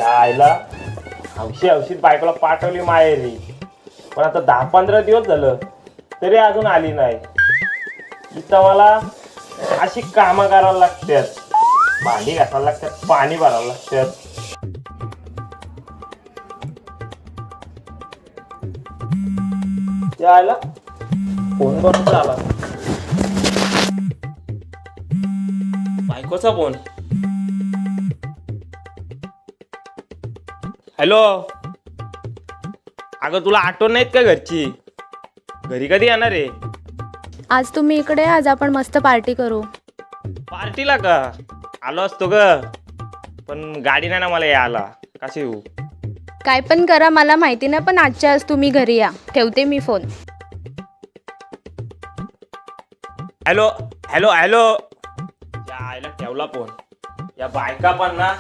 आईला हौशी बायकोला पाठवली माहेरी, पण आता 10-15 दिवस झालं तरी अजून आली नाही. इथं मला अशी कामं करायला लागतात, भांडी घासायला लागतात, पाणी भरायला लागतात. आला फोन बरोबर आला, बायकोचा फोन. हॅलो, अगं तुला आठवण नाहीत का घरची? घरी कधी येणार आहे? आज तुम्ही इकडे, आज आपण मस्त पार्टी करू. पार्टीला का? आलो असतो ग, पण गाडी नाही ना मला यायला. कशी येऊ? काय पण करा, मला माहिती नाही, पण आजच्या आज तुम्ही घरी या. ठेवते मी फोन. हॅलो हॅलो हॅलो, आईला ठेवला फोन. या बायका पण ना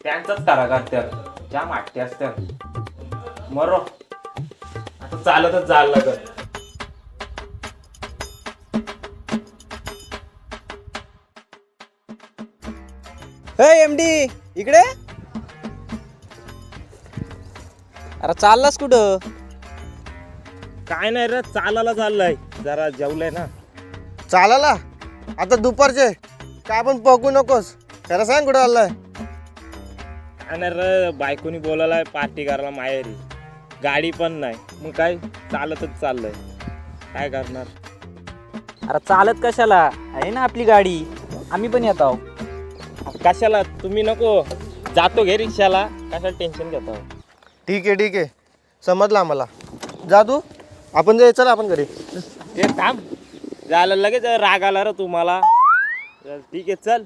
त्यांचाच करा करतात, ज्या मागते असतात. मरो आता चालतच जायला लागत. एमडी इकडे. अरे चाललास कुठं? काय नाही रे, चालायला चाललंय, जरा जेवलंय ना. चालायला? आता दुपारचे काय पण पकू नकोस. खरं सांग कुठं चाललाय? काय नाही रे, बायकोनी बोलायला पार्टी करायला माहेरी, गाडी पण नाही, मग काय चालतच चाललंय. काय करणार? अरे चालत कशाला, आहे ना आपली गाडी, आम्ही पण येत आहोत. कशाला? तुम्ही नको, जातो घे रिक्षाला, कशाला टेन्शन घेतो? ठीक आहे समजलं आम्हाला. जा तू, आपण जाय. चल आपण घरी. ते थांब, झालं लगेच राग आला रे तुम्हाला. ठीक आहे चल,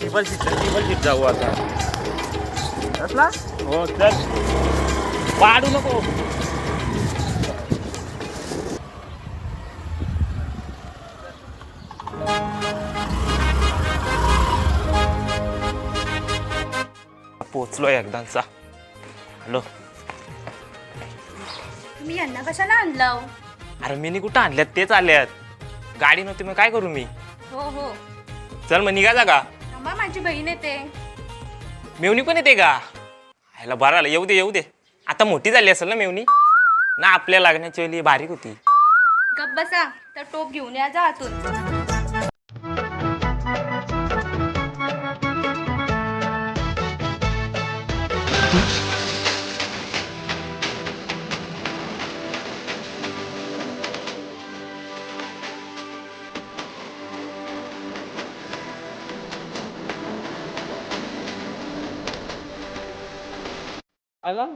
टेबल सीट जाऊ आता. हो चल, पाडू नको. पोचलो एकदाचा. हॅलो, तुम्ही यांना कशाला आणलं? अरे मी कुठं आणल्यात, तेच आल्यात. गाडी नव्हती मग काय करू मी? हो, चल मग निघा का? थांबा, माझी बहीण येते. मेवणी पण येते का? ह्याला बरं आलं, येऊ दे. आता मोठी झाली असेल ना मेवणी ना, आपल्या लागण्याची वेळी बारीक होती. गप बसा, तर टोप घेऊन या, जा आतून.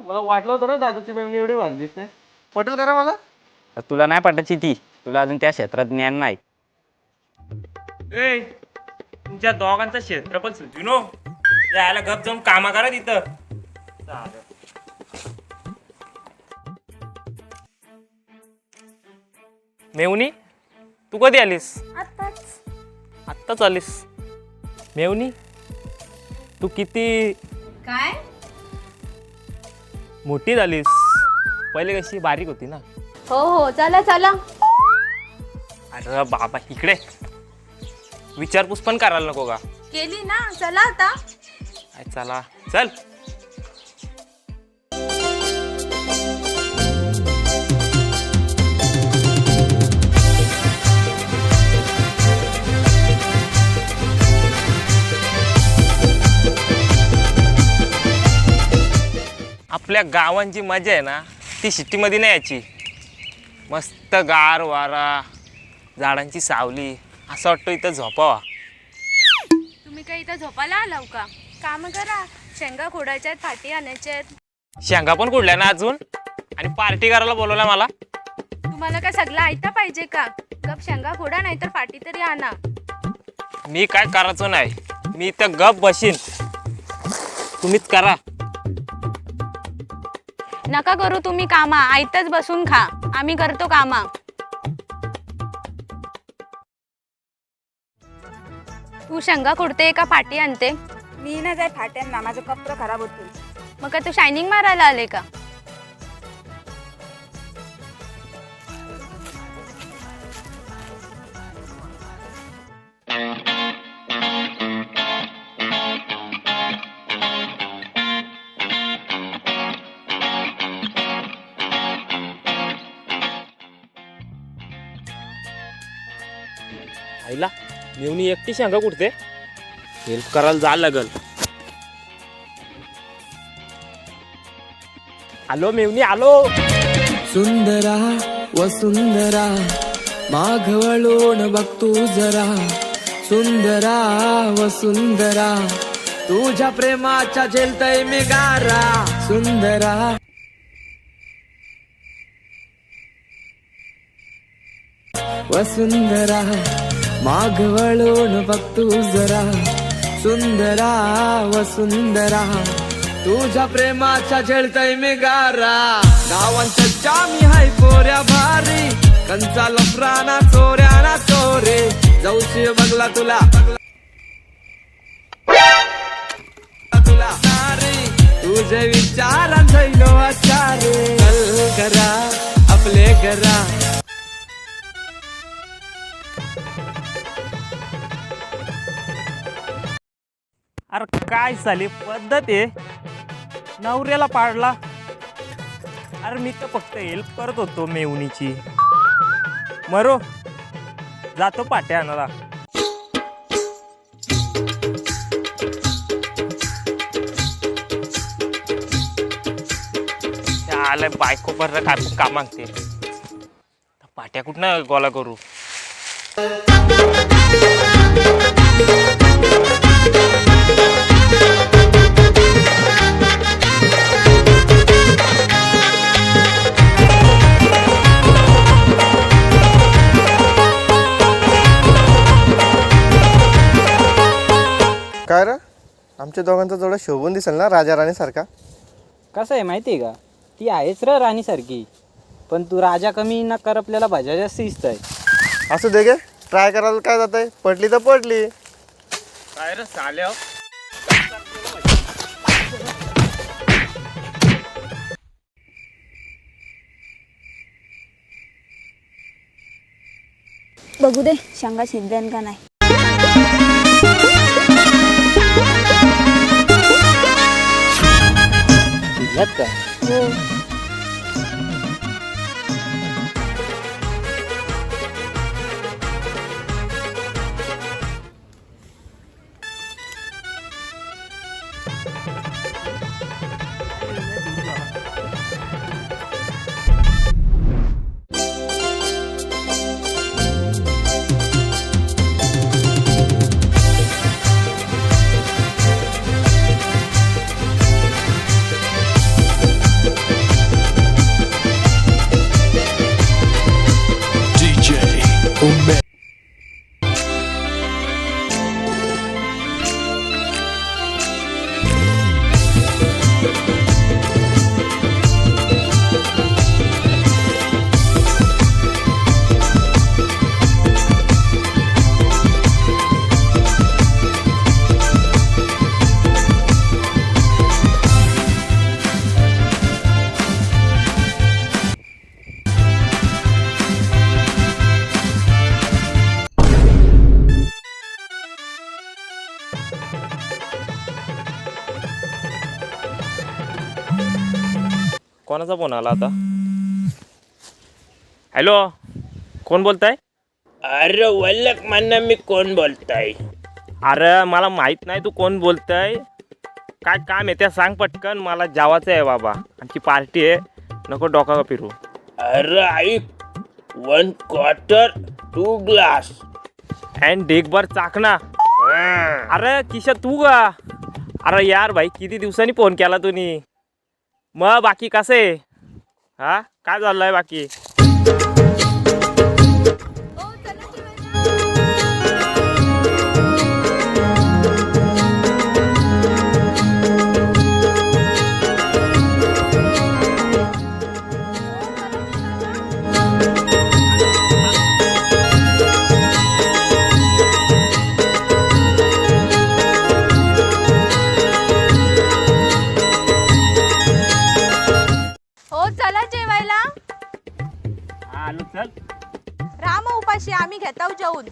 मला वाटलं होतं ना दादाची मेवणी एवढी वाजलीच नाही. पटेल करा मला. तुला नाही पटायची ती, तुला अजून त्या क्षेत्रात ज्ञान नाही. ए, तुमच्या दोघांचं क्षेत्र पण सुचू नो. यायला गप जाऊन कामा करा तिथं. मेवणी, तू कधी आलीस? आत्ताच आलीस. मेवणी, तू किती काय? मोठी झालीस, पहिले कशी बारीक होती ना. हो, चला. अरे बाबा, इकडे विचारपूस पण करायला नको का? केली ना, चला आता. चला चल. आपल्या गावांची मजा आहे ना, ती सिटीमध्ये नाही याची. मस्त गार वारा, झाडांची सावली, असं वाटतं इथं झोपावा. तुम्ही काही इथं झोपायला आलाव का? काम करा, शेंगा खोडायच्यात, फाटी आणायच्यात. शेंगा पण कुठल्या ना अजून, आणि पार्टी करायला बोलवलं मला. तुम्हाला काय सगळं ऐकता पाहिजे का? गप शेंगा खोडा, नाही तर फाटी तरी आणा. मी काय करायचं नाही, मी इथं गप बसीन, तुम्हीच करा. नका करू तुम्ही कामा, आयतच बसून खा, आम्ही करतो कामा. तू शेंगा खोडते का फाटी आणते? मी नाही जाय फाट्यांना, माझं कपडे खराब होतील. मग काय तू शायनिंग मारायला आले का? आईला मेवणी एकटी शेंगा कुठते हेल्प करायला जायला लागल. आलो मेवणी आलो. सुंदरा वसुंदरा माघवळून बघ तू जरा. सुंदरा वसुंदरा तुझ्या प्रेमाच्या झेलतय मी गारा. सुंदरा वसुंदरा माघवळून बघ तू जरा. सुंदरा वसुंदरा तुझ्या प्रेमाच्या झेलतय मी गारा. गावांच्या जामी हाय पोऱ्या भारी कंचाला प्राणा चोऱ्या ना चोरे. जाऊशी बघला तुला तुला नारी तुझे विचारां झैलो आचारे. चल घरा आपले घरा. अरे काय झाली पद्धत आहे नवऱ्याला पाडला. अरे मी तर फक्त हेल्प करत होतो मेवणीची. मरो जातो पाट्या आणायला. आलं बायको पर काय काम मागते पाट्या कुठनं गोला करू. काय रे आमच्या दोघांचा जोडा शोभून दिसेल ना राजा राणी सारखा. कसं आहे माहिती आहे का, ती आहेच र राणीसारखी, पण तू राजा कमी न कर आपल्याला भाज्या जास्त दिसत आहे. असू दे गे ट्राय करायला काय जात आहे. पडली तर पडली. काय रे साल्या बघू दे शेंगा शिजल्यान का नाही. शिजल्यात का? हो कोणाचा फोन आला आता. हॅलो कोण बोलताय. अरे वल्लक मान्य मी कोण बोलताय. अरे मला माहित नाही तू कोण बोलताय. काय काम आहे त्या सांग पटकन. मला जेवायचं आहे बाबा. आमची पार्टी आहे नको डोका का फिरू. अरे ऐक 1 क्वार्टर 2 ग्लास अँड ढेकभर चाकणा. अरे किशा तू का. अरे यार भाई किती दिवसांनी फोन केला तुम्ही. मग बाकी कसं आहे. हा काय चाललंय बाकी. हो चला जेवायला. आलो चल. राम उपाशी आम्ही घेताव जेवून.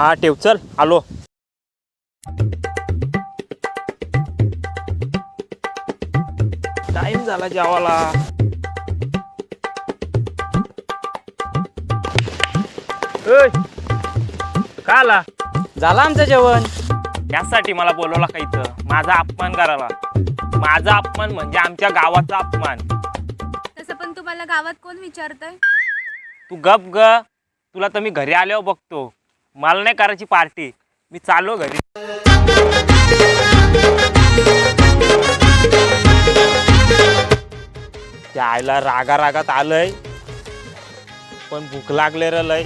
हा ठेव, चल आलो. टाइम झाला जेवायला. ओय, का आला? झालं आमचं जेवण. यासाठी मला बोलवला का इथं? माझा अपमान करायला. माझा अपमान म्हणजे आमच्या गावाचा अपमान. तसं पण तुम्हाला गावात कोण विचारतंय? तू गप ग. तुला तर मी घरी आल्यावर बघतो. मला नाही करायची पार्टी. मी चाललो घरी. त्या आईला रागा रागात आलंय, पण भूक लागले रे लय.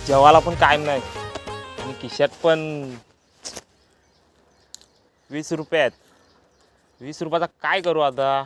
जेवायला पण कायम नाही आणि खिशात पण 20 रुपये आहेत. 20 रुपयाचा काय करू आता?